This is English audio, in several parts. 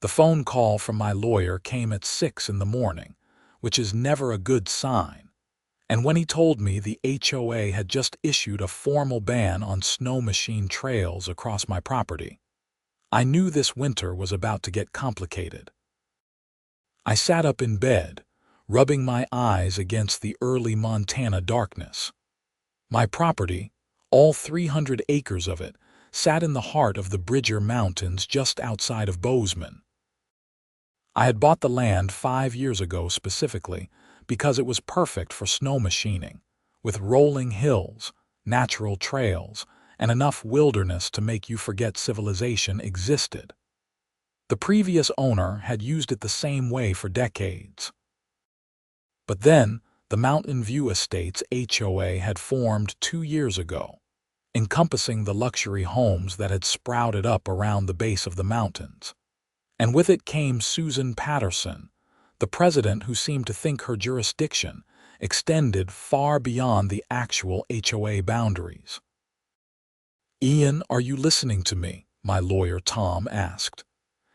The phone call from my lawyer came at 6 in the morning, which is never a good sign. And when he told me the HOA had just issued a formal ban on Snowmachine trails across my property, I knew this winter was about to get complicated. I sat up in bed, rubbing my eyes against the early Montana darkness. My property, all 300 acres of it, sat in the heart of the Bridger Mountains just outside of Bozeman. I had bought the land 5 years ago specifically because it was perfect for snow machining, with rolling hills, natural trails, and enough wilderness to make you forget civilization existed. The previous owner had used it the same way for decades. But then, the Mountain View Estates HOA had formed 2 years ago, encompassing the luxury homes that had sprouted up around the base of the mountains. And with it came Susan Patterson, the president who seemed to think her jurisdiction extended far beyond the actual HOA boundaries. "Ian, are you listening to me?" my lawyer Tom asked.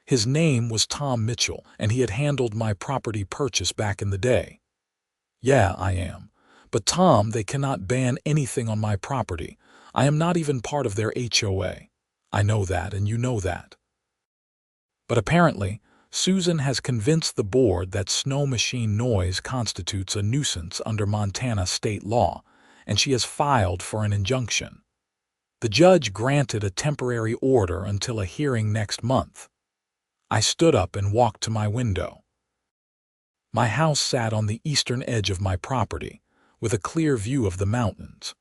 His name was Tom Mitchell, and he had handled my property purchase back in the day. "Yeah, I am. But Tom, they cannot ban anything on my property. I am not even part of their HOA. I know that, and you know that." But apparently, Susan has convinced the board that snow machine noise constitutes a nuisance under Montana state law, and she has filed for an injunction. The judge granted a temporary order until a hearing next month. I stood up and walked to my window. My house sat on the eastern edge of my property, with a clear view of the mountains.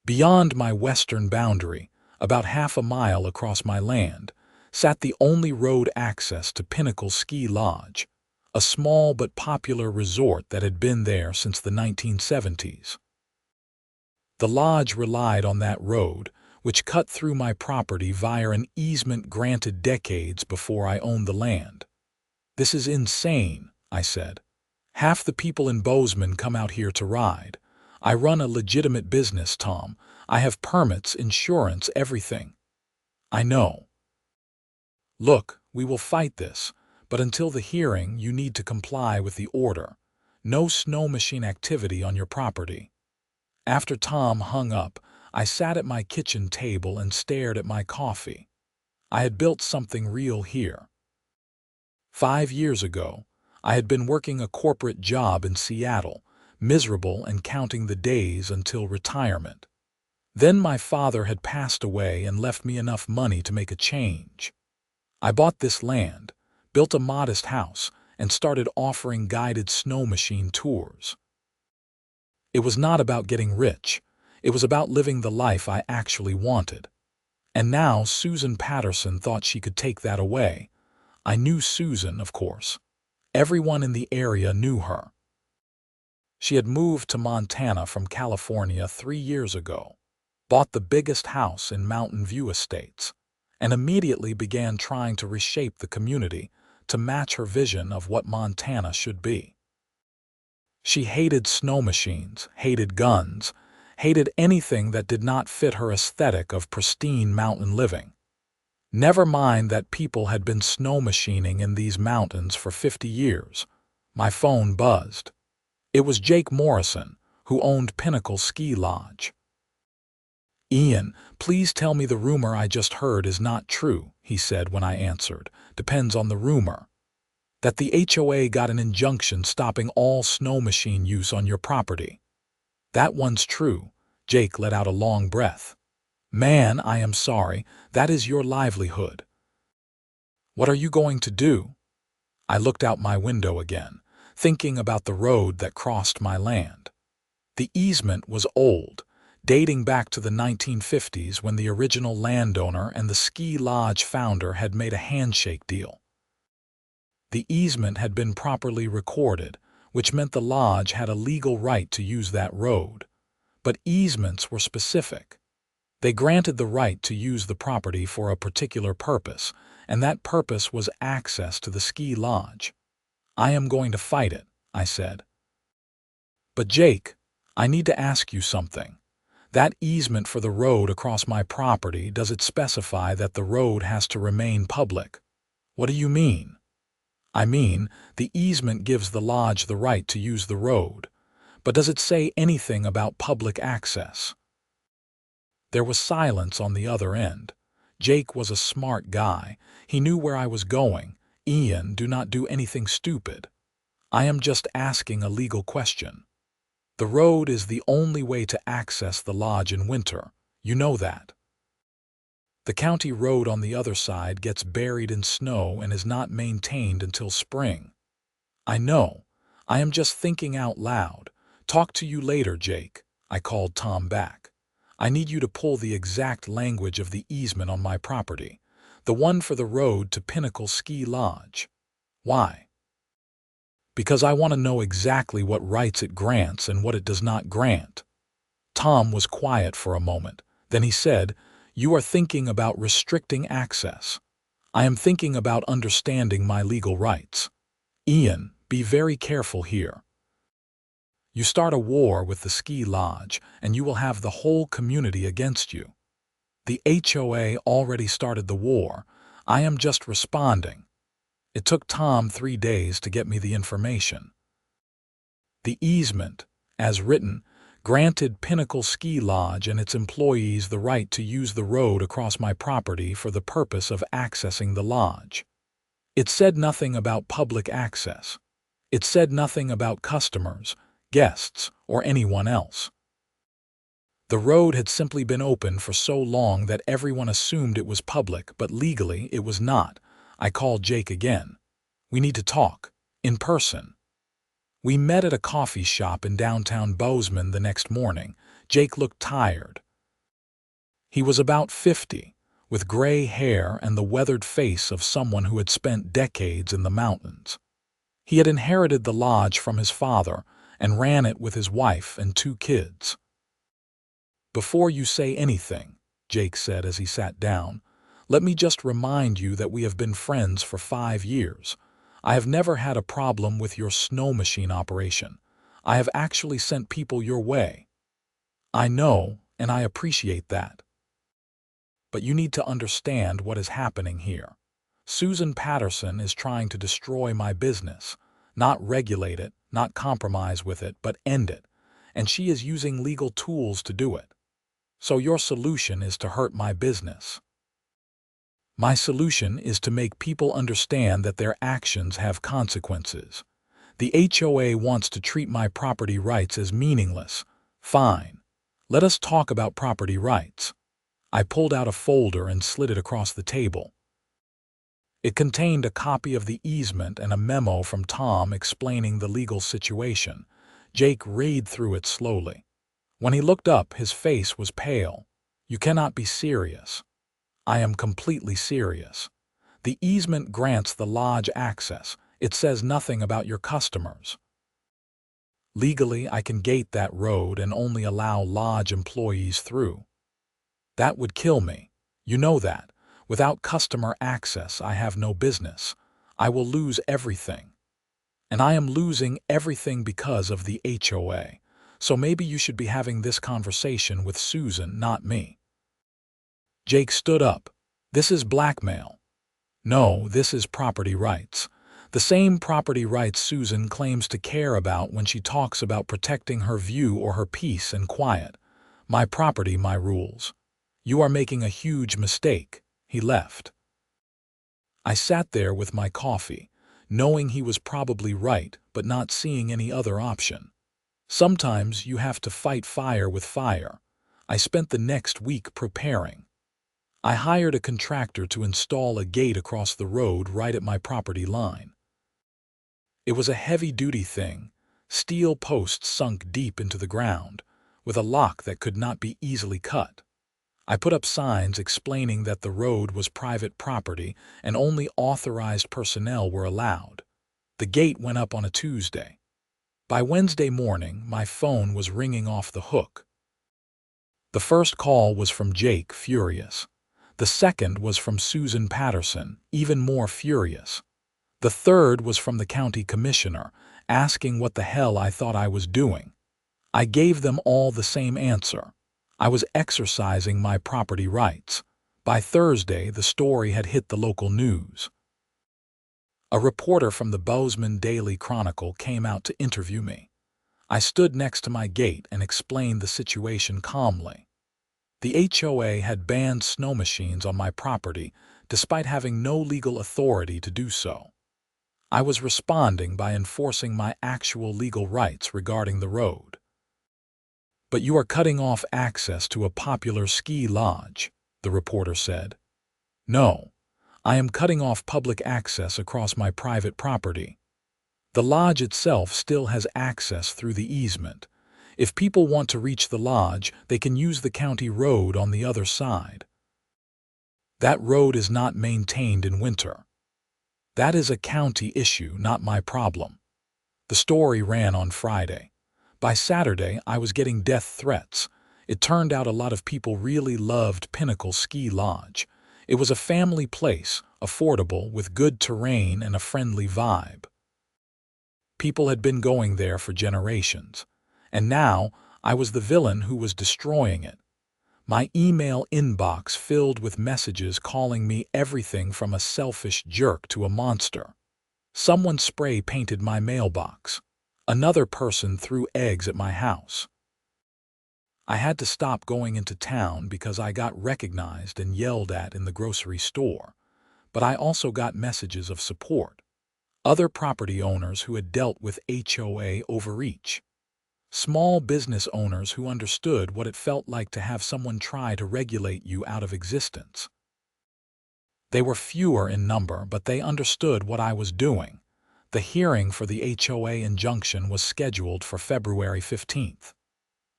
Beyond my western boundary, about half a mile across my land, sat the only road access to Pinnacle Ski Lodge, a small but popular resort that had been there since the 1970s. The lodge relied on that road, which cut through my property via an easement granted decades before I owned the land. "This is insane," I said. "Half the people in Bozeman come out here to ride. I run a legitimate business, Tom. I have permits, insurance, everything." "I know. Look, we will fight this, but until the hearing, you need to comply with the order. No snow machine activity on your property." After Tom hung up, I sat at my kitchen table and stared at my coffee. I had built something real here. 5 years ago, I had been working a corporate job in Seattle, miserable and counting the days until retirement. Then my father had passed away and left me enough money to make a change. I bought this land, built a modest house, and started offering guided snow machine tours. It was not about getting rich. It was about living the life I actually wanted. And now Susan Patterson thought she could take that away. I knew Susan, of course. Everyone in the area knew her. She had moved to Montana from California 3 years ago, bought the biggest house in Mountain View Estates, and immediately began trying to reshape the community to match her vision of what Montana should be. She hated snow machines, hated guns, hated anything that did not fit her aesthetic of pristine mountain living. Never mind that people had been snow machining in these mountains for 50 years. My phone buzzed. It was Jake Morrison, who owned Pinnacle Ski Lodge. "Ian, please tell me the rumor I just heard is not true," he said when I answered. "Depends on the rumor." "That the HOA got an injunction stopping all snow machine use on your property." "That one's true." Jake let out a long breath. "Man, I am sorry. That is your livelihood." "What are you going to do?" I looked out my window again, thinking about the road that crossed my land. The easement was old, dating back to the 1950s when the original landowner and the ski lodge founder had made a handshake deal. The easement had been properly recorded, which meant the lodge had a legal right to use that road. But easements were specific. They granted the right to use the property for a particular purpose, and that purpose was access to the ski lodge. "I am going to fight it," I said. "But Jake, I need to ask you something. That easement for the road across my property, does it specify that the road has to remain public? What do you mean? I mean, the easement gives the lodge the right to use the road, but does it say anything about public access? There was silence on the other end. Jake was a smart guy. He knew where I was going. Ian, do not do anything stupid. I am just asking a legal question. The road is the only way to access the lodge in winter. You know that. The county road on the other side gets buried in snow and is not maintained until spring. I know. I am just thinking out loud. Talk to you later, Jake. I called Tom back. I need you to pull the exact language of the easement on my property, the one for the road to Pinnacle Ski Lodge. Why? Because I want to know exactly what rights it grants and what it does not grant. Tom was quiet for a moment. Then he said, "You are thinking about restricting access. I am thinking about understanding my legal rights. Ian, be very careful here. You start a war with the ski lodge, and you will have the whole community against you. The HOA already started the war. I am just responding." It took Tom 3 days to get me the information. The easement, as written, granted Pinnacle Ski Lodge and its employees the right to use the road across my property for the purpose of accessing the lodge. It said nothing about public access. It said nothing about customers, guests, or anyone else. The road had simply been open for so long that everyone assumed it was public, but legally it was not. I called Jake again. We need to talk. In person. We met at a coffee shop in downtown Bozeman the next morning. Jake looked tired. He was about 50, with gray hair and the weathered face of someone who had spent decades in the mountains. He had inherited the lodge from his father and ran it with his wife and 2 kids. "Before you say anything," Jake said as he sat down, "let me just remind you that we have been friends for 5 years. I have never had a problem with your Snowmachine operation. I have actually sent people your way. I know, and I appreciate that. But you need to understand what is happening here. Susan Patterson is trying to destroy my business, not regulate it, not compromise with it, but end it, and she is using legal tools to do it. So your solution is to hurt my business. My solution is to make people understand that their actions have consequences. The HOA wants to treat my property rights as meaningless. Fine. Let us talk about property rights." I pulled out a folder and slid it across the table. It contained a copy of the easement and a memo from Tom explaining the legal situation. Jake read through it slowly. When he looked up, his face was pale. "You cannot be serious." "I am completely serious. The easement grants the lodge access. It says nothing about your customers. Legally, I can gate that road and only allow lodge employees through. That would kill me. You know that. Without customer access, I have no business. I will lose everything. And I am losing everything because of the HOA. So maybe you should be having this conversation with Susan, not me." Jake stood up. "This is blackmail." "No, this is property rights. The same property rights Susan claims to care about when she talks about protecting her view or her peace and quiet. My property, my rules. You are making a huge mistake." He left. I sat there with my coffee, knowing he was probably right, but not seeing any other option. Sometimes you have to fight fire with fire. I spent the next week preparing. I hired a contractor to install a gate across the road right at my property line. It was a heavy-duty thing, steel posts sunk deep into the ground, with a lock that could not be easily cut. I put up signs explaining that the road was private property and only authorized personnel were allowed. The gate went up on a Tuesday. By Wednesday morning, my phone was ringing off the hook. The first call was from Jake, furious. The second was from Susan Patterson, even more furious. The third was from the county commissioner, asking what the hell I thought I was doing. I gave them all the same answer. I was exercising my property rights. By Thursday, the story had hit the local news. A reporter from the Bozeman Daily Chronicle came out to interview me. I stood next to my gate and explained the situation calmly. The HOA had banned snow machines on my property despite having no legal authority to do so. I was responding by enforcing my actual legal rights regarding the road. "But you are cutting off access to a popular ski lodge," the reporter said. "No, I am cutting off public access across my private property. The lodge itself still has access through the easement. If people want to reach the lodge, they can use the county road on the other side. That road is not maintained in winter. That is a county issue, not my problem." The story ran on Friday. By Saturday, I was getting death threats. It turned out a lot of people really loved Pinnacle Ski Lodge. It was a family place, affordable, with good terrain and a friendly vibe. People had been going there for generations. And now, I was the villain who was destroying it. My email inbox filled with messages calling me everything from a selfish jerk to a monster. Someone spray-painted my mailbox. Another person threw eggs at my house. I had to stop going into town because I got recognized and yelled at in the grocery store. But I also got messages of support. Other property owners who had dealt with HOA overreach. Small business owners who understood what it felt like to have someone try to regulate you out of existence. They were fewer in number, but they understood what I was doing. The hearing for the HOA injunction was scheduled for February 15th.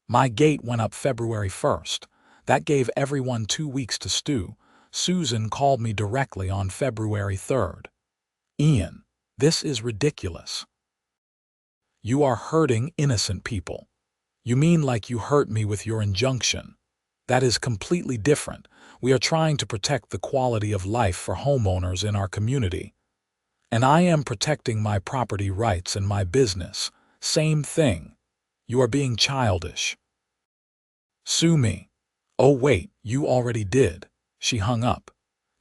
My gate went up February 1st. That gave everyone 2 weeks to stew. Susan called me directly on February 3rd. "Ian, this is ridiculous. You are hurting innocent people. You mean like you hurt me with your injunction? That is completely different. We are trying to protect the quality of life for homeowners in our community. And I am protecting my property rights and my business. Same thing. You are being childish. Sue me." "Oh wait, you already did." She hung up.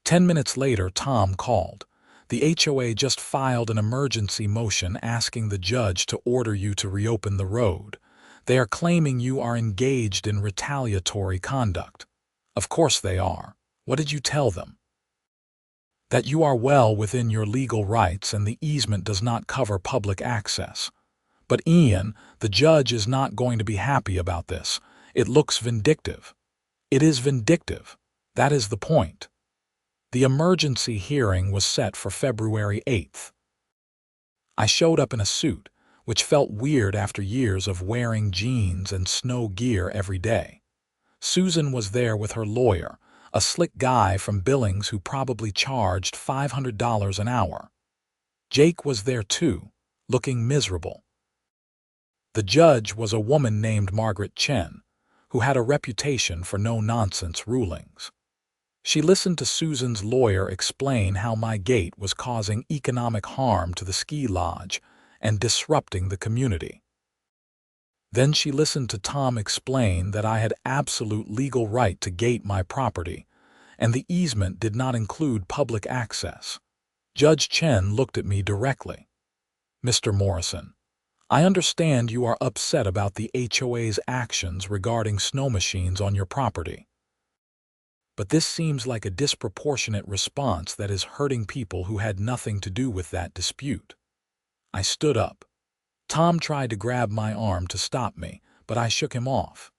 10 minutes later, Tom called. "The HOA just filed an emergency motion asking the judge to order you to reopen the road. They are claiming you are engaged in retaliatory conduct." "Of course they are. What did you tell them?" "That you are well within your legal rights and the easement does not cover public access." "But Ian, the judge is not going to be happy about this. It looks vindictive." "It is vindictive. That is the point." The emergency hearing was set for February 8th. I showed up in a suit, which felt weird after years of wearing jeans and snow gear every day. Susan was there with her lawyer, a slick guy from Billings who probably charged $500 an hour. Jake was there too, looking miserable. The judge was a woman named Margaret Chen, who had a reputation for no-nonsense rulings. She listened to Susan's lawyer explain how my gate was causing economic harm to the ski lodge and disrupting the community. Then she listened to Tom explain that I had absolute legal right to gate my property, and the easement did not include public access. Judge Chen looked at me directly. "Mr. Morrison, I understand you are upset about the HOA's actions regarding snow machines on your property. But this seems like a disproportionate response that is hurting people who had nothing to do with that dispute." I stood up. Tom tried to grab my arm to stop me, but I shook him off.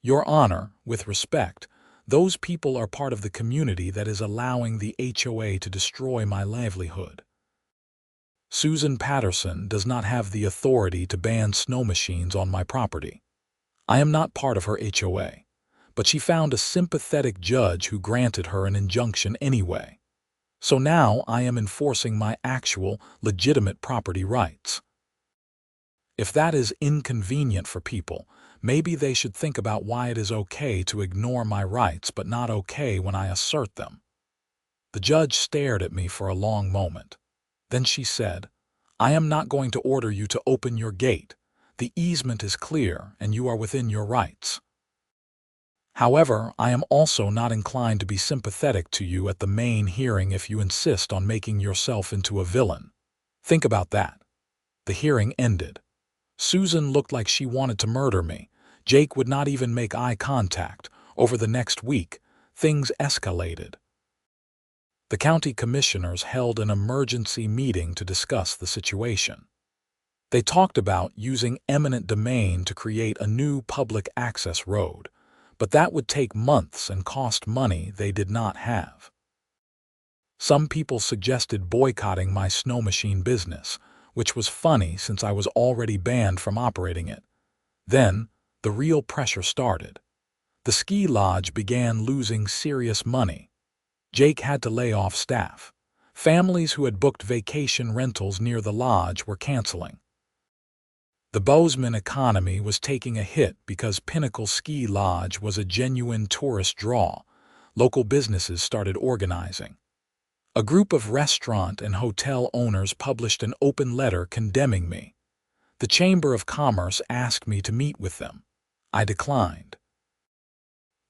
"Your Honor, with respect, those people are part of the community that is allowing the HOA to destroy my livelihood. Susan Patterson does not have the authority to ban snow machines on my property. I am not part of her HOA. But she found a sympathetic judge who granted her an injunction anyway. So now I am enforcing my actual, legitimate property rights. If that is inconvenient for people, maybe they should think about why it is okay to ignore my rights but not okay when I assert them." The judge stared at me for a long moment. Then she said, "I am not going to order you to open your gate. The easement is clear and you are within your rights. However, I am also not inclined to be sympathetic to you at the main hearing if you insist on making yourself into a villain." Think about that. The hearing ended. Susan looked like she wanted to murder me. Jake would not even make eye contact. Over the next week, things escalated. The county commissioners held an emergency meeting to discuss the situation. They talked about using eminent domain to create a new public access road, but that would take months and cost money they did not have. Some people suggested boycotting my Snowmachine business, which was funny since I was already banned from operating it. Then, the real pressure started. The ski lodge began losing serious money. Jake had to lay off staff. Families who had booked vacation rentals near the lodge were canceling. The Bozeman economy was taking a hit because Pinnacle Ski Lodge was a genuine tourist draw. Local businesses started organizing. A group of restaurant and hotel owners published an open letter condemning me. The Chamber of Commerce asked me to meet with them. I declined.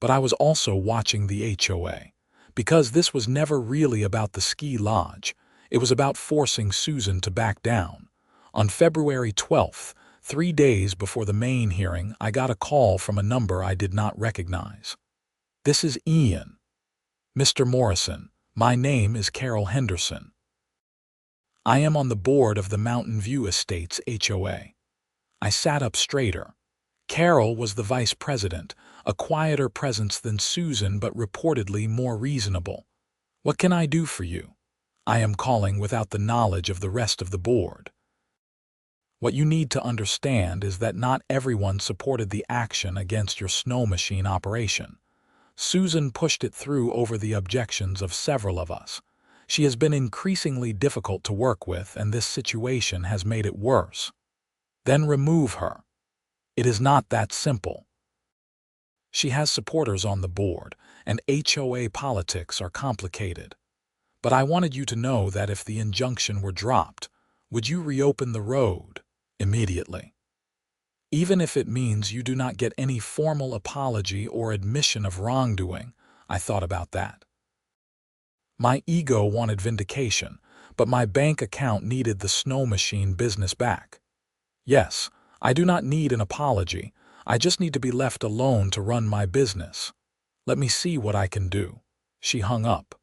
But I was also watching the HOA, because this was never really about the ski lodge. It was about forcing Susan to back down. On February 12th, 3 days before the main hearing, I got a call from a number I did not recognize. "This is Ian." "Mr. Morrison, my name is Carol Henderson. I am on the board of the Mountain View Estates HOA. I sat up straighter. Carol was the vice president, a quieter presence than Susan but reportedly more reasonable. "What can I do for you? I am calling without the knowledge of the rest of the board. What you need to understand is that not everyone supported the action against your Snowmachine operation. Susan pushed it through over the objections of several of us. She has been increasingly difficult to work with, and this situation has made it worse. Then remove her. It is not that simple. She has supporters on the board, and HOA politics are complicated. But I wanted you to know that if the injunction were dropped, would you reopen the road immediately? Even if it means you do not get any formal apology or admission of wrongdoing." I thought about that. My ego wanted vindication, but my bank account needed the Snowmachine business back. "Yes, I do not need an apology. I just need to be left alone to run my business. Let me see what I can do." She hung up.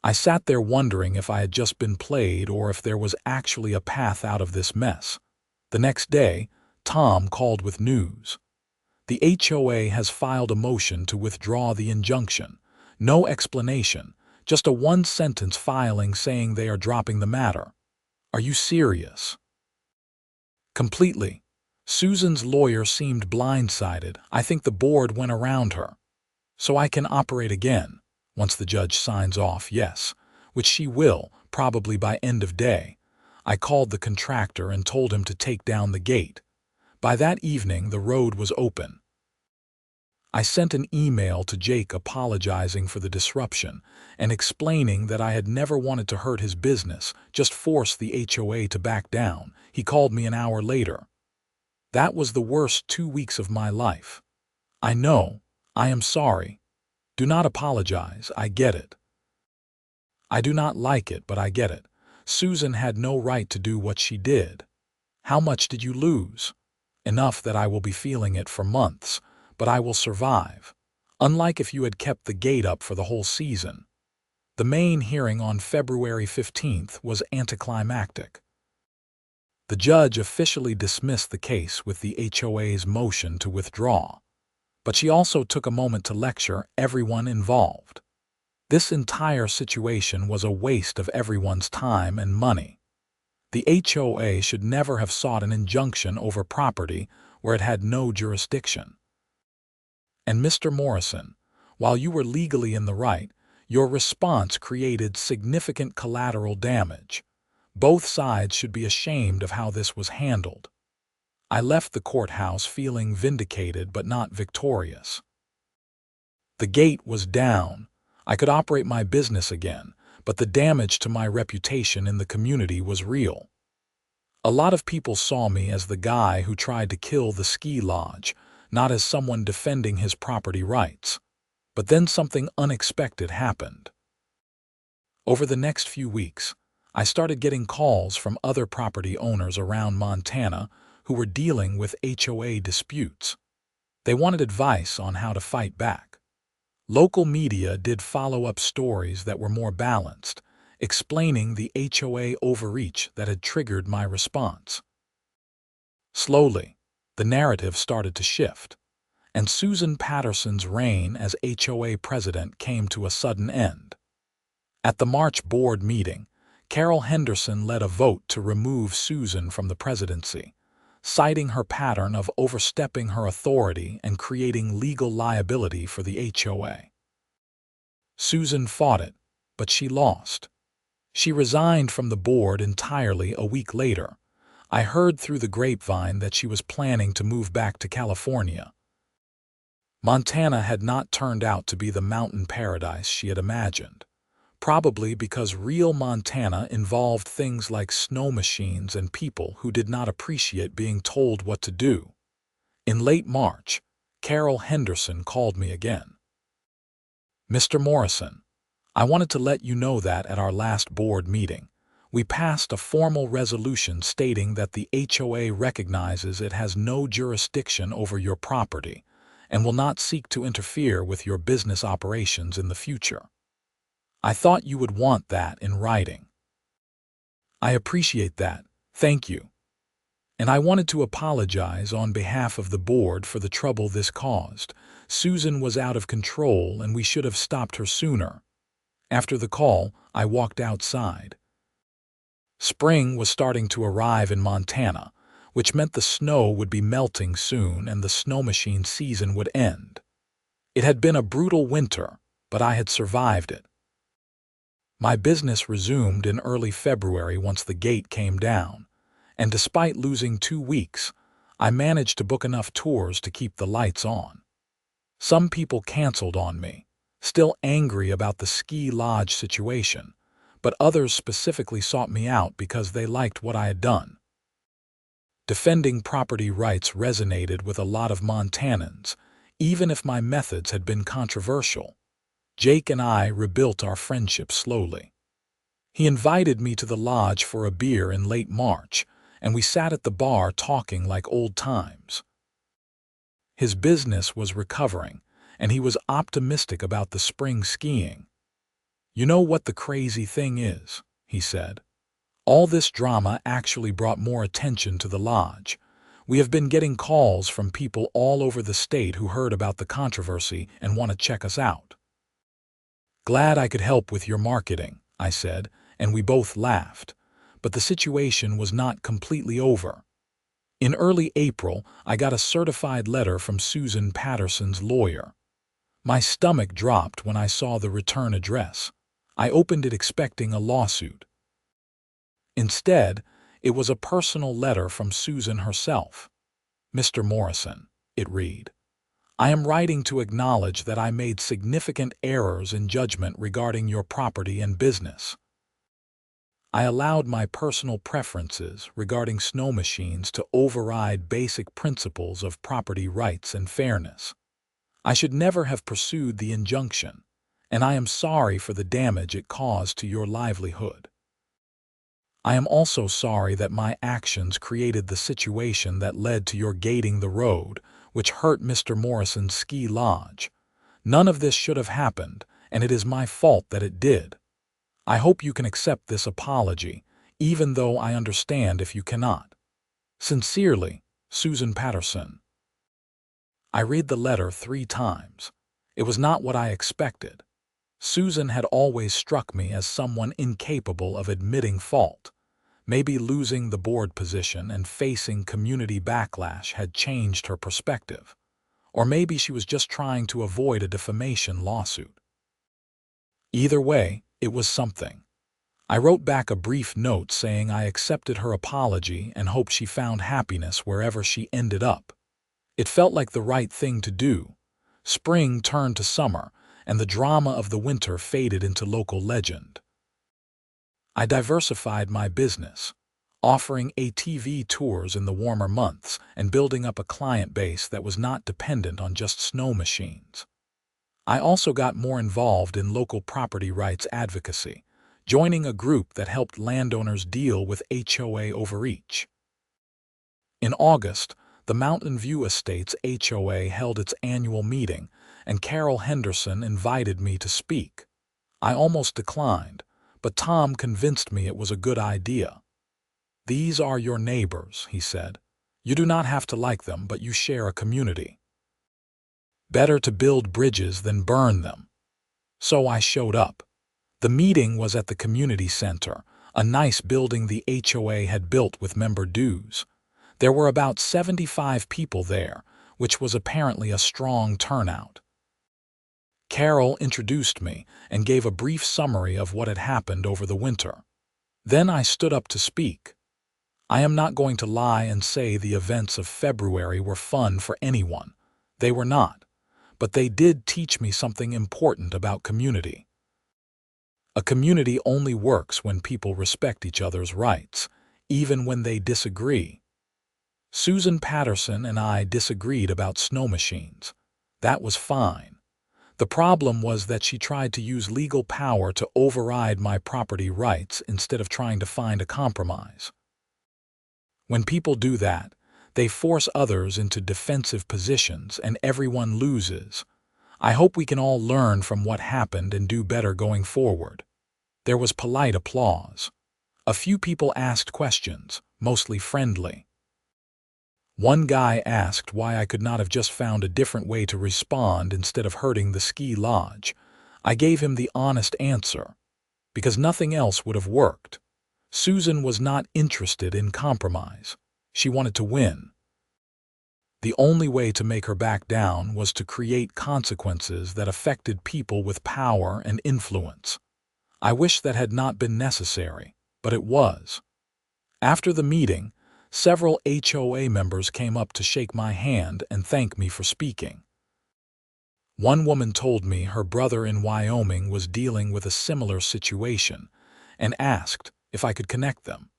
I sat there wondering if I had just been played or if there was actually a path out of this mess. The next day, Tom called with news. "The HOA has filed a motion to withdraw the injunction. No explanation, just a one-sentence filing saying they are dropping the matter." "Are you serious?" "Completely." Susan's lawyer seemed blindsided. "I think the board went around her. So I can operate again, once the judge signs off, yes, which she will, probably by end of day." I called the contractor and told him to take down the gate. By that evening, the road was open. I sent an email to Jake apologizing for the disruption and explaining that I had never wanted to hurt his business, just force the HOA to back down. He called me an hour later. "That was the worst 2 weeks of my life. I know. I am sorry. Do not apologize. I get it. I do not like it, but I get it. Susan had no right to do what she did." "How much did you lose?" "Enough that I will be feeling it for months, but I will survive. Unlike if you had kept the gate up for the whole season." The main hearing on February 15th was anticlimactic. The judge officially dismissed the case with the HOA's motion to withdraw, but she also took a moment to lecture everyone involved. This entire situation was a waste of everyone's time and money. The HOA should never have sought an injunction over property where it had no jurisdiction. And Mr. Morrison, while you were legally in the right, your response created significant collateral damage. Both sides should be ashamed of how this was handled. I left the courthouse feeling vindicated but not victorious. The gate was down. I could operate my business again, but the damage to my reputation in the community was real. A lot of people saw me as the guy who tried to kill the ski lodge, not as someone defending his property rights. But then something unexpected happened. Over the next few weeks, I started getting calls from other property owners around Montana who were dealing with HOA disputes. They wanted advice on how to fight back. Local media did follow-up stories that were more balanced, explaining the HOA overreach that had triggered my response. Slowly, the narrative started to shift, and Susan Patterson's reign as HOA president came to a sudden end. At the March board meeting, Carol Henderson led a vote to remove Susan from the presidency, citing her pattern of overstepping her authority and creating legal liability for the HOA. Susan fought it, but she lost. She resigned from the board entirely a week later. I heard through the grapevine that she was planning to move back to California. Montana had not turned out to be the mountain paradise she had imagined, probably because real Montana involved things like snow machines and people who did not appreciate being told what to do. In late March, Carol Henderson called me again. "Mr. Morrison, I wanted to let you know that at our last board meeting, we passed a formal resolution stating that the HOA recognizes it has no jurisdiction over your property and will not seek to interfere with your business operations in the future. I thought you would want that in writing." "I appreciate that, thank you. And I wanted to apologize on behalf of the board for the trouble this caused. Susan was out of control and we should have stopped her sooner." After the call, I walked outside. Spring was starting to arrive in Montana, which meant the snow would be melting soon and the snow machine season would end. It had been a brutal winter, but I had survived it. My business resumed in early February once the gate came down, and despite losing 2 weeks, I managed to book enough tours to keep the lights on. Some people canceled on me, still angry about the ski lodge situation, but others specifically sought me out because they liked what I had done. Defending property rights resonated with a lot of Montanans, even if my methods had been controversial. Jake and I rebuilt our friendship slowly. He invited me to the lodge for a beer in late March, and we sat at the bar talking like old times. His business was recovering, and he was optimistic about the spring skiing. "You know what the crazy thing is," he said. "All this drama actually brought more attention to the lodge. We have been getting calls from people all over the state who heard about the controversy and want to check us out." "Glad I could help with your marketing," I said, and we both laughed. But the situation was not completely over. In early April, I got a certified letter from Susan Patterson's lawyer. My stomach dropped when I saw the return address. I opened it expecting a lawsuit. Instead, it was a personal letter from Susan herself. "Mr. Morrison," it read, "I am writing to acknowledge that I made significant errors in judgment regarding your property and business. I allowed my personal preferences regarding snow machines to override basic principles of property rights and fairness. I should never have pursued the injunction, and I am sorry for the damage it caused to your livelihood. I am also sorry that my actions created the situation that led to your gating the road, which hurt Mr. Morrison's ski lodge. None of this should have happened, and it is my fault that it did. I hope you can accept this apology, even though I understand if you cannot. Sincerely, Susan Patterson." I read the letter 3 times. It was not what I expected. Susan had always struck me as someone incapable of admitting fault. Maybe losing the board position and facing community backlash had changed her perspective. Or maybe she was just trying to avoid a defamation lawsuit. Either way, it was something. I wrote back a brief note saying I accepted her apology and hoped she found happiness wherever she ended up. It felt like the right thing to do. Spring turned to summer, and the drama of the winter faded into local legend. I diversified my business, offering ATV tours in the warmer months and building up a client base that was not dependent on just snow machines. I also got more involved in local property rights advocacy, joining a group that helped landowners deal with HOA overreach. In August, the Mountain View Estates HOA held its annual meeting, and Carol Henderson invited me to speak. I almost declined, but Tom convinced me it was a good idea. "These are your neighbors," he said. "You do not have to like them, but you share a community. Better to build bridges than burn them." So I showed up. The meeting was at the community center, a nice building the HOA had built with member dues. There were about 75 people there, which was apparently a strong turnout. Carol introduced me and gave a brief summary of what had happened over the winter. Then I stood up to speak. I am not going to lie and say the events of February were fun for anyone. They were not, but they did teach me something important about community. A community only works when people respect each other's rights, even when they disagree. Susan Patterson and I disagreed about snow machines. That was fine. The problem was that she tried to use legal power to override my property rights instead of trying to find a compromise. When people do that, they force others into defensive positions and everyone loses. I hope we can all learn from what happened and do better going forward. There was polite applause. A few people asked questions, mostly friendly. One guy asked why I could not have just found a different way to respond instead of hurting the ski lodge. I gave him the honest answer, because nothing else would have worked. Susan was not interested in compromise. She wanted to win. The only way to make her back down was to create consequences that affected people with power and influence. I wish that had not been necessary, but it was. After the meeting, several HOA members came up to shake my hand and thank me for speaking. One woman told me her brother in Wyoming was dealing with a similar situation and asked if I could connect them.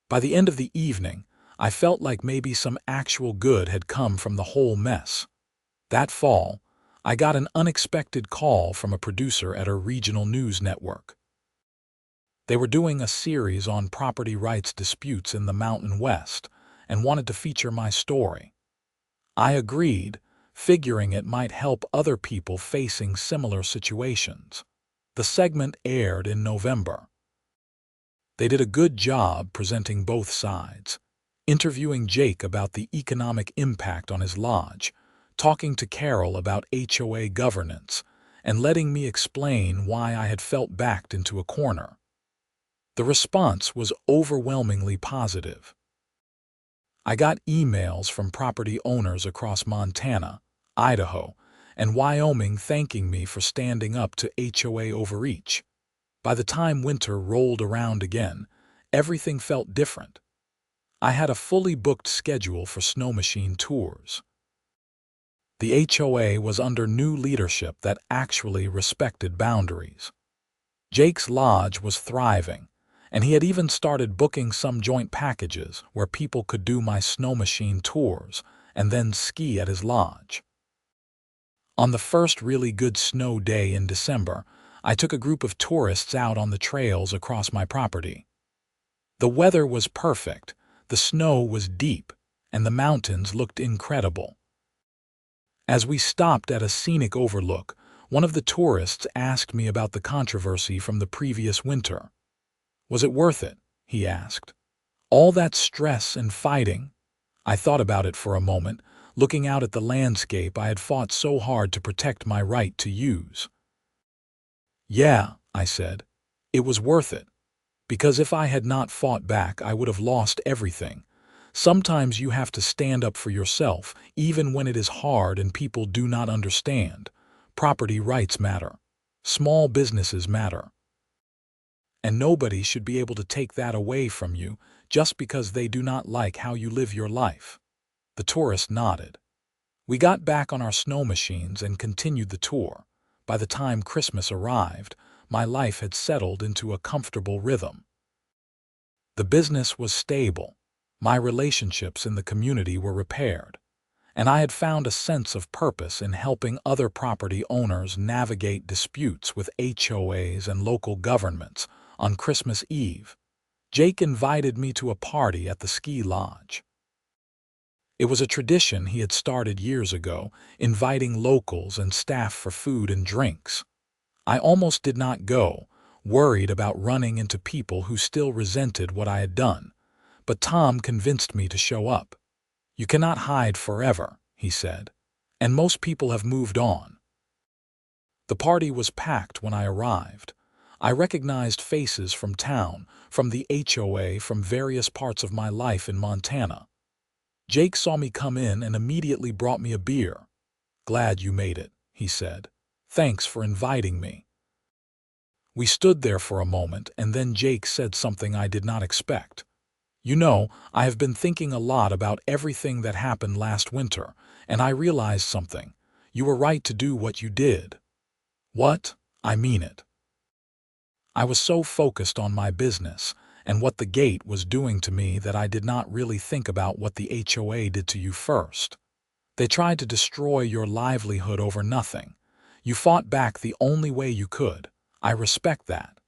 By the end of the evening, I felt like maybe some actual good had come from the whole mess. That fall, I got an unexpected call from a producer at a regional news network. They were doing a series on property rights disputes in the Mountain West and wanted to feature my story. I agreed, figuring it might help other people facing similar situations. The segment aired in November. They did a good job presenting both sides, interviewing Jake about the economic impact on his lodge, talking to Carol about HOA governance, and letting me explain why I had felt backed into a corner. The response was overwhelmingly positive. I got emails from property owners across Montana, Idaho, and Wyoming thanking me for standing up to HOA overreach. By the time winter rolled around again, everything felt different. I had a fully booked schedule for Snowmachine tours. The HOA was under new leadership that actually respected boundaries. Jake's lodge was thriving, and he had even started booking some joint packages where people could do my Snowmachine tours and then ski at his lodge. On the first really good snow day in December, I took a group of tourists out on the trails across my property. The weather was perfect, the snow was deep, and the mountains looked incredible. As we stopped at a scenic overlook, one of the tourists asked me about the controversy from the previous winter. "Was it worth it?" he asked. "All that stress and fighting?" I thought about it for a moment, looking out at the landscape I had fought so hard to protect my right to use. "Yeah," I said, "it was worth it. Because if I had not fought back, I would have lost everything. Sometimes you have to stand up for yourself, even when it is hard and people do not understand. Property rights matter. Small businesses matter. And nobody should be able to take that away from you just because they do not like how you live your life." The tourist nodded. We got back on our snow machines and continued the tour. By the time Christmas arrived, my life had settled into a comfortable rhythm. The business was stable, my relationships in the community were repaired, and I had found a sense of purpose in helping other property owners navigate disputes with HOAs and local governments, On Christmas Eve, Jake invited me to a party at the ski lodge. It was a tradition he had started years ago, inviting locals and staff for food and drinks. I almost did not go, worried about running into people who still resented what I had done, but Tom convinced me to show up. "You cannot hide forever," he said, "and most people have moved on." The party was packed when I arrived. I recognized faces from town, from the HOA, from various parts of my life in Montana. Jake saw me come in and immediately brought me a beer. "Glad you made it," he said. "Thanks for inviting me." We stood there for a moment, and then Jake said something I did not expect. "You know, I have been thinking a lot about everything that happened last winter, and I realized something. You were right to do what you did." "What?" "I mean it. I was so focused on my business and what the gate was doing to me that I did not really think about what the HOA did to you first. They tried to destroy your livelihood over nothing. You fought back the only way you could. I respect that.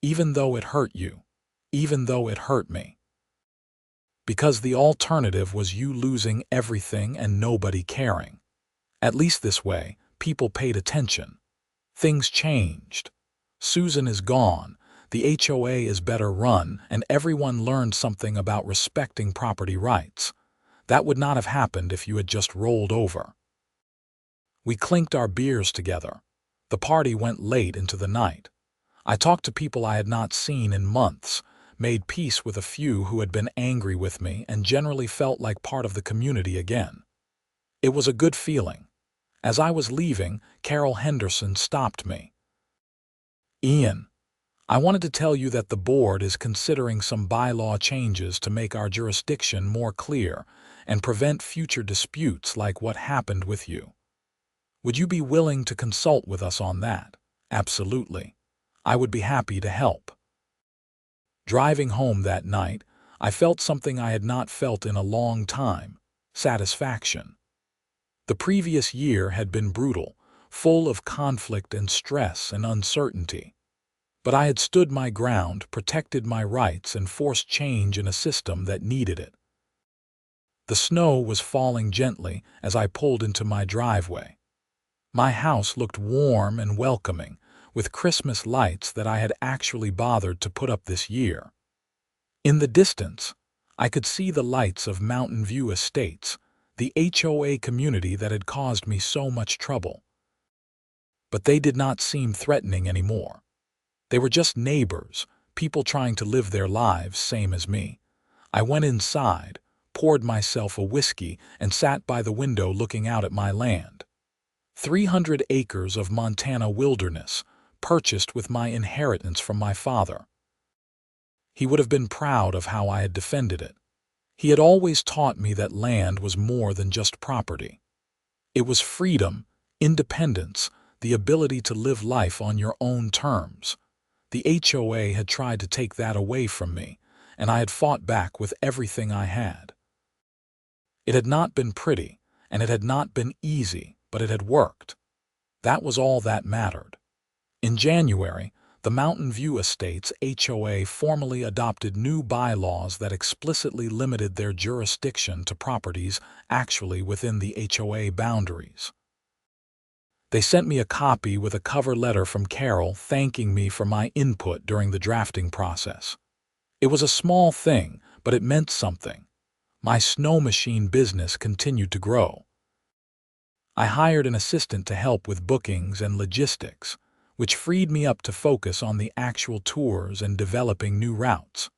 Even though it hurt you. Even though it hurt me. Because the alternative was you losing everything and nobody caring. At least this way, people paid attention. Things changed. Susan is gone, the HOA is better run, and everyone learned something about respecting property rights. That would not have happened if you had just rolled over." We clinked our beers together. The party went late into the night. I talked to people I had not seen in months, made peace with a few who had been angry with me, and generally felt like part of the community again. It was a good feeling. As I was leaving, Carol Henderson stopped me. "Ian, I wanted to tell you that the board is considering some bylaw changes to make our jurisdiction more clear and prevent future disputes like what happened with you. Would you be willing to consult with us on that?" "Absolutely. I would be happy to help." Driving home that night, I felt something I had not felt in a long time: satisfaction. The previous year had been brutal, full of conflict and stress and uncertainty. But I had stood my ground, protected my rights, and forced change in a system that needed it. The snow was falling gently as I pulled into my driveway. My house looked warm and welcoming, with Christmas lights that I had actually bothered to put up this year. In the distance, I could see the lights of Mountain View Estates, the HOA community that had caused me so much trouble. But they did not seem threatening anymore. They were just neighbors, people trying to live their lives same as me. I went inside, poured myself a whiskey, and sat by the window looking out at my land. 300 acres of Montana wilderness, purchased with my inheritance from my father. He would have been proud of how I had defended it. He had always taught me that land was more than just property. It was freedom, independence, the ability to live life on your own terms. The HOA had tried to take that away from me, and I had fought back with everything I had. It had not been pretty, and it had not been easy, but it had worked. That was all that mattered. In January, the Mountain View Estates HOA formally adopted new bylaws that explicitly limited their jurisdiction to properties actually within the HOA boundaries. They sent me a copy with a cover letter from Carol thanking me for my input during the drafting process. It was a small thing, but it meant something. My Snowmachine business continued to grow. I hired an assistant to help with bookings and logistics, which freed me up to focus on the actual tours and developing new routes.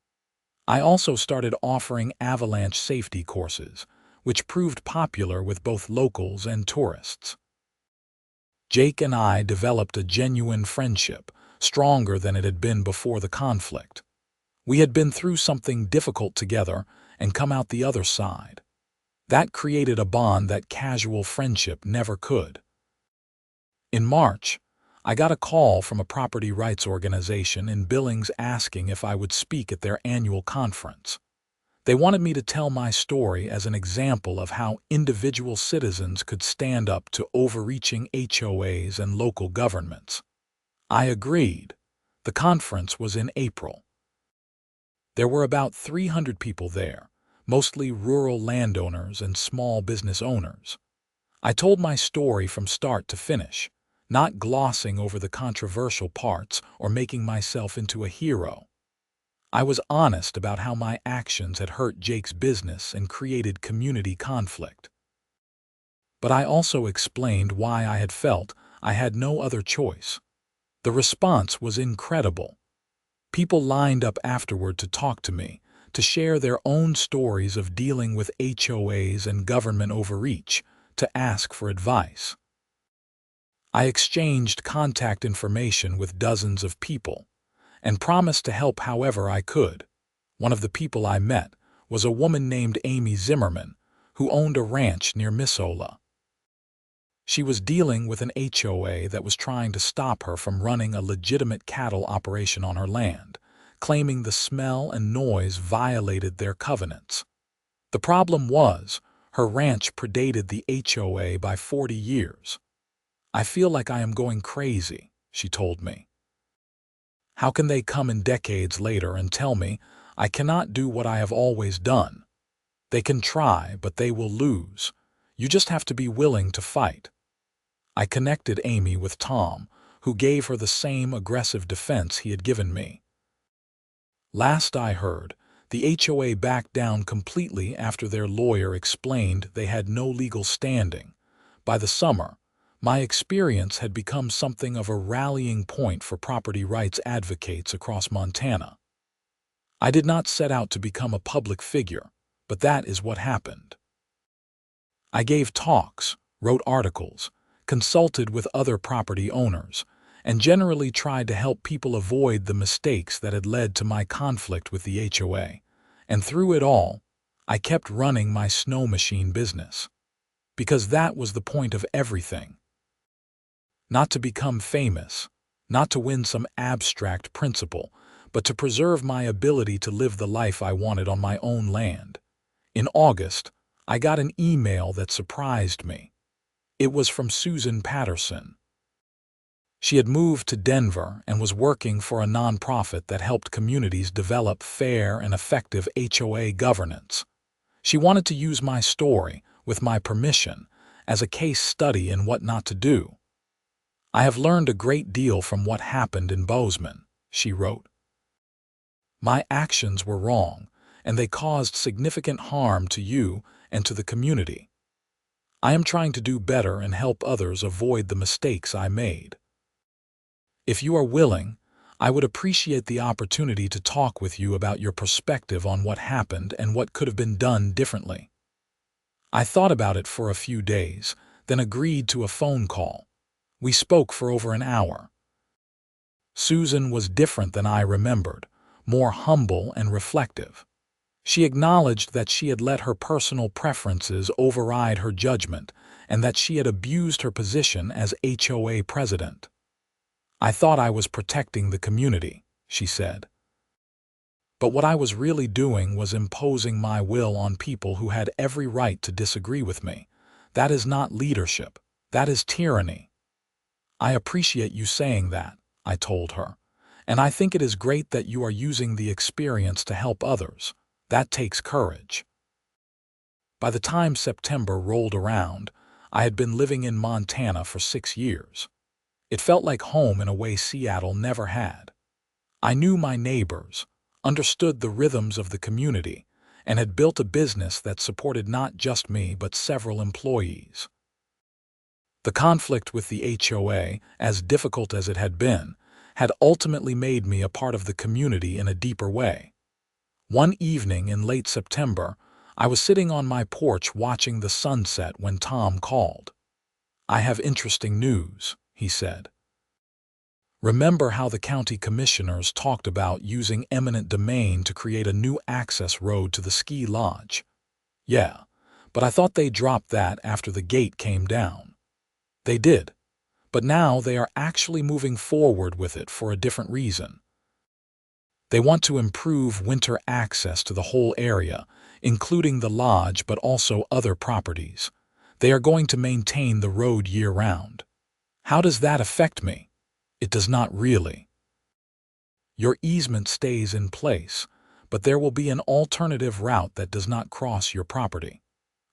I also started offering avalanche safety courses, which proved popular with both locals and tourists. Jake and I developed a genuine friendship, stronger than it had been before the conflict. We had been through something difficult together and come out the other side. That created a bond that casual friendship never could. In March, I got a call from a property rights organization in Billings asking if I would speak at their annual conference. They wanted me to tell my story as an example of how individual citizens could stand up to overreaching HOAs and local governments. I agreed. The conference was in April. There were about 300 people there, mostly rural landowners and small business owners. I told my story from start to finish, not glossing over the controversial parts or making myself into a hero. I was honest about how my actions had hurt Jake's business and created community conflict. But I also explained why I had felt I had no other choice. The response was incredible. People lined up afterward to talk to me, to share their own stories of dealing with HOAs and government overreach, to ask for advice. I exchanged contact information with dozens of people and promised to help however I could. One of the people I met was a woman named Amy Zimmerman, who owned a ranch near Missoula. She was dealing with an HOA that was trying to stop her from running a legitimate cattle operation on her land, claiming the smell and noise violated their covenants. The problem was, her ranch predated the HOA by 40 years. "I feel like I am going crazy," she told me. "How can they come in decades later and tell me I cannot do what I have always done? They can try, but they will lose. You just have to be willing to fight." I connected Amy with Tom, who gave her the same aggressive defense he had given me. Last I heard, the HOA backed down completely after their lawyer explained they had no legal standing. By the summer, my experience had become something of a rallying point for property rights advocates across Montana. I did not set out to become a public figure, but that is what happened. I gave talks, wrote articles, consulted with other property owners, and generally tried to help people avoid the mistakes that had led to my conflict with the HOA. And through it all, I kept running my Snowmachine business. Because that was the point of everything. Not to become famous, not to win some abstract principle, but to preserve my ability to live the life I wanted on my own land. In August, I got an email that surprised me. It was from Susan Patterson. She had moved to Denver and was working for a nonprofit that helped communities develop fair and effective HOA governance. She wanted to use my story, with my permission, as a case study in what not to do. "I have learned a great deal from what happened in Bozeman," she wrote. "My actions were wrong, and they caused significant harm to you and to the community. I am trying to do better and help others avoid the mistakes I made. If you are willing, I would appreciate the opportunity to talk with you about your perspective on what happened and what could have been done differently." I thought about it for a few days, then agreed to a phone call. We spoke for over an hour. Susan was different than I remembered, more humble and reflective. She acknowledged that she had let her personal preferences override her judgment and that she had abused her position as HOA president. "I thought I was protecting the community," she said. "But what I was really doing was imposing my will on people who had every right to disagree with me. That is not leadership. That is tyranny." "I appreciate you saying that," I told her, "and I think it is great that you are using the experience to help others. That takes courage." By the time September rolled around, I had been living in Montana for 6 years. It felt like home in a way Seattle never had. I knew my neighbors, understood the rhythms of the community, and had built a business that supported not just me but several employees. The conflict with the HOA, as difficult as it had ultimately made me a part of the community in a deeper way. One evening in late September, I was sitting on my porch watching the sunset when Tom called. "I have interesting news," he said. "Remember how the county commissioners talked about using eminent domain to create a new access road to the ski lodge? Yeah, but I thought they dropped that after the gate came down." They did, but now they are actually moving forward with it for a different reason. They want to improve winter access to the whole area, including the lodge but also other properties. They are going to maintain the road year-round. How does that affect me? It does not really. Your easement stays in place, but there will be an alternative route that does not cross your property,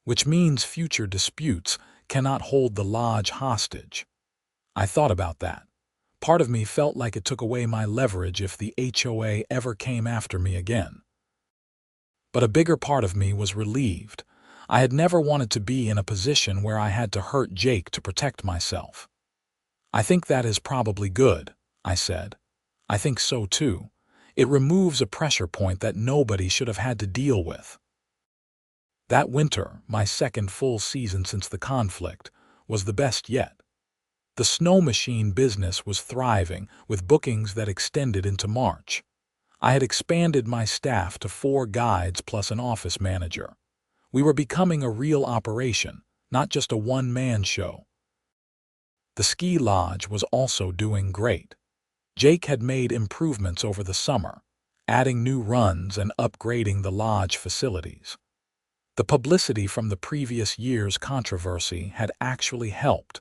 which means future disputes cannot hold the lodge hostage. I thought about that. Part of me felt like it took away my leverage if the HOA ever came after me again. But a bigger part of me was relieved. I had never wanted to be in a position where I had to hurt Jake to protect myself. I think that is probably good, I said. I think so too. It removes a pressure point that nobody should have had to deal with. That winter, my second full season since the conflict, was the best yet. The Snowmachine business was thriving, with bookings that extended into March. I had expanded my staff to 4 guides plus an office manager. We were becoming a real operation, not just a one-man show. The ski lodge was also doing great. Jake had made improvements over the summer, adding new runs and upgrading the lodge facilities. The publicity from the previous year's controversy had actually helped,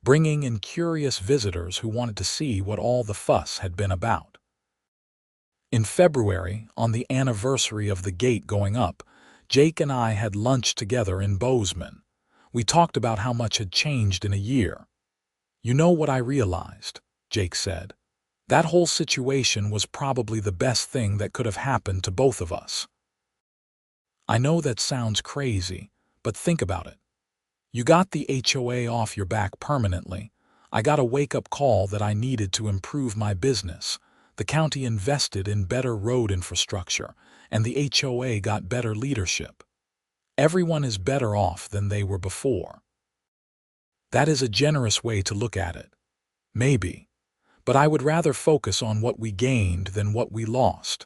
bringing in curious visitors who wanted to see what all the fuss had been about. In February, on the anniversary of the gate going up, Jake and I had lunch together in Bozeman. We talked about how much had changed in a year. "You know what I realized," Jake said. "That whole situation was probably the best thing that could have happened to both of us." I know that sounds crazy, but think about it. You got the HOA off your back permanently. I got a wake-up call that I needed to improve my business. The county invested in better road infrastructure, and the HOA got better leadership. Everyone is better off than they were before. That is a generous way to look at it. Maybe. But I would rather focus on what we gained than what we lost.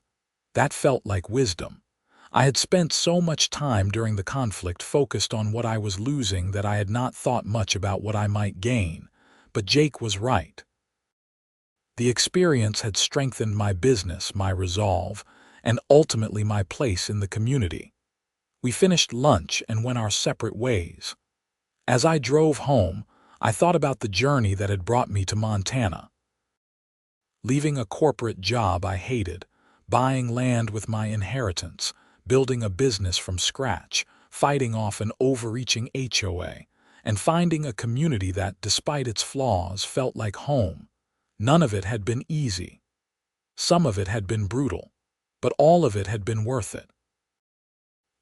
That felt like wisdom. I had spent so much time during the conflict focused on what I was losing that I had not thought much about what I might gain. But Jake was right. The experience had strengthened my business, my resolve, and ultimately my place in the community. We finished lunch and went our separate ways. As I drove home, I thought about the journey that had brought me to Montana. Leaving a corporate job I hated, buying land with my inheritance, building a business from scratch, fighting off an overreaching HOA, and finding a community that, despite its flaws, felt like home. None of it had been easy. Some of it had been brutal, but all of it had been worth it.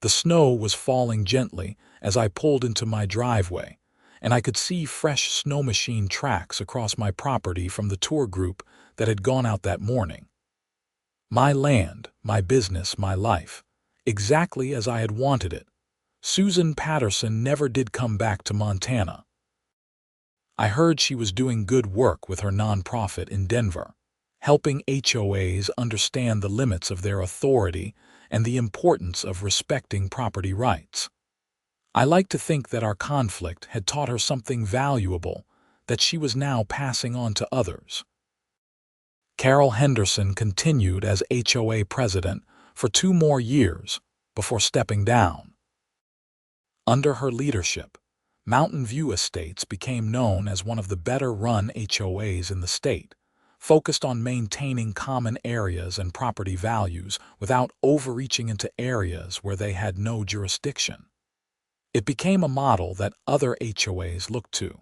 The snow was falling gently as I pulled into my driveway, and I could see fresh Snowmachine tracks across my property from the tour group that had gone out that morning. My land, my business, my life, exactly as I had wanted it. Susan Patterson never did come back to Montana. I heard she was doing good work with her nonprofit in Denver, helping HOAs understand the limits of their authority and the importance of respecting property rights. I like to think that our conflict had taught her something valuable that she was now passing on to others. Carol Henderson continued as HOA president for 2 more years before stepping down. Under her leadership, Mountain View Estates became known as one of the better-run HOAs in the state, focused on maintaining common areas and property values without overreaching into areas where they had no jurisdiction. It became a model that other HOAs looked to.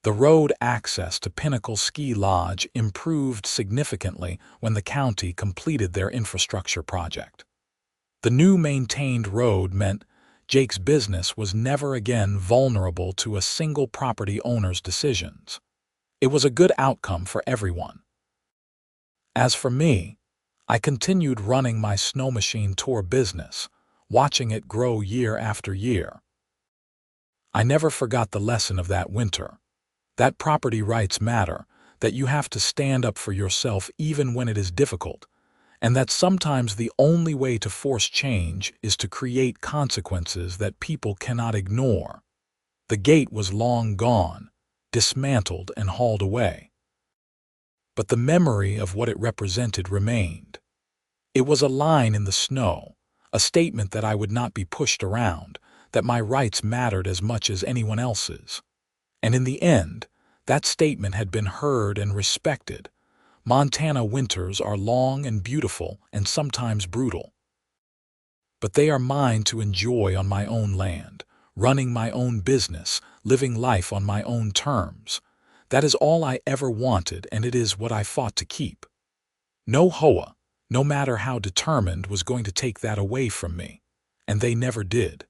The road access to Pinnacle Ski Lodge improved significantly when the county completed their infrastructure project. The new maintained road meant Jake's business was never again vulnerable to a single property owner's decisions. It was a good outcome for everyone. As for me, I continued running my Snowmachine tour business, watching it grow year after year. I never forgot the lesson of that winter. That property rights matter, that you have to stand up for yourself even when it is difficult, and that sometimes the only way to force change is to create consequences that people cannot ignore. The gate was long gone, dismantled and hauled away. But the memory of what it represented remained. It was a line in the snow, a statement that I would not be pushed around, that my rights mattered as much as anyone else's. And in the end, that statement had been heard and respected, Montana winters are long and beautiful and sometimes brutal. But they are mine to enjoy on my own land, running my own business, living life on my own terms. That is all I ever wanted, and it is what I fought to keep. No HOA, no matter how determined, was going to take that away from me. And they never did.